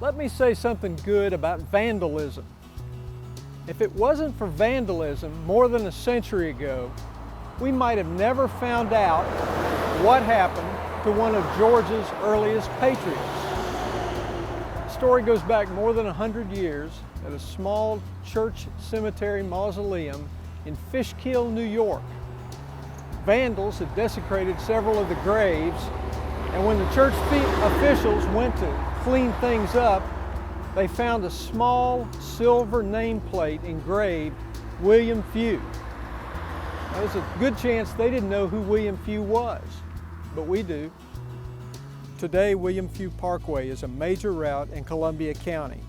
Let me say something good about vandalism. If it wasn't for vandalism more than a century ago, we might have never found out what happened to one of Georgia's earliest patriots. The story goes back more than 100 years at a small church cemetery mausoleum in Fishkill, New York. Vandals had desecrated several of the graves, and when the church officials went to clean things up, they found a small silver nameplate engraved William Few. Now, there's a good chance they didn't know who William Few was, but we do. Today, William Few Parkway is a major route in Columbia County.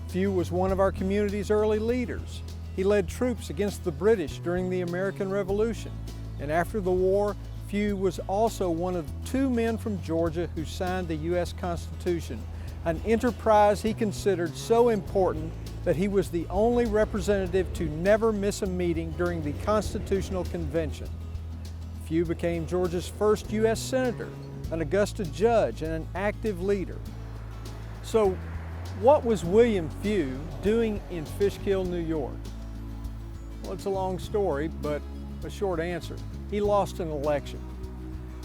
Few was one of our community's early leaders. He led troops against the British during the American Revolution, and after the war, Few was also one of 2 men from Georgia who signed the U.S. Constitution, an enterprise he considered so important that he was the only representative to never miss a meeting during the Constitutional Convention. Few became Georgia's first U.S. Senator, an Augusta judge, and an active leader. So, what was William Few doing in Fishkill, New York? Well, it's a long story, but a short answer. He lost an election.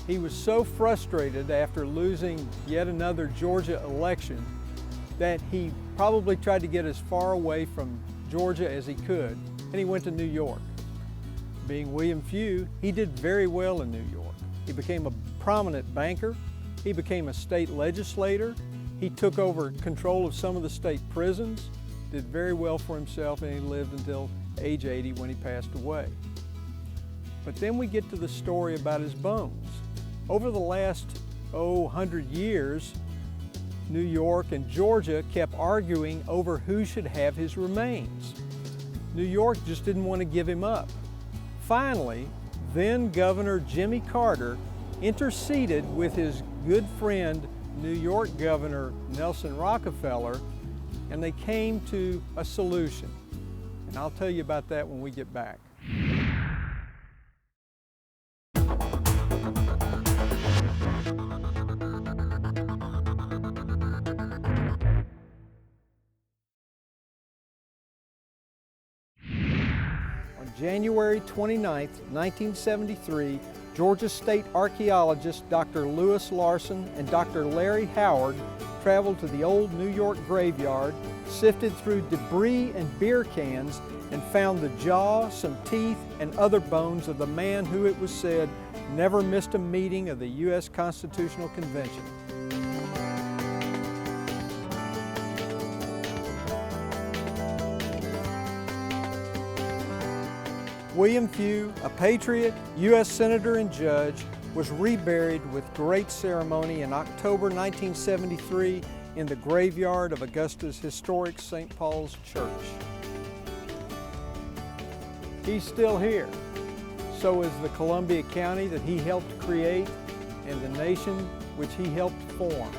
He was so frustrated after losing yet another Georgia election that he probably tried to get as far away from Georgia as he could, and he went to New York. Being William Few, he did very well in New York. He became a prominent banker. He became a state legislator. He took over control of some of the state prisons, did very well for himself, and he lived until age 80 when he passed away. But then we get to the story about his bones. Over the last, 100 years, New York and Georgia kept arguing over who should have his remains. New York just didn't want to give him up. Finally, then Governor Jimmy Carter interceded with his good friend, New York Governor Nelson Rockefeller, and they came to a solution. And I'll tell you about that when we get back. On January 29, 1973, Georgia State archaeologist Dr. Lewis Larson and Dr. Larry Howard traveled to the old New York graveyard, sifted through debris and beer cans, and found the jaw, some teeth, and other bones of the man who, it was said, never missed a meeting of the U.S. Constitutional Convention. William Few, a patriot, U.S. Senator and judge, was reburied with great ceremony in October 1973 in the graveyard of Augusta's historic St. Paul's Church. He's still here. So is the Columbia County that he helped create and the nation which he helped form.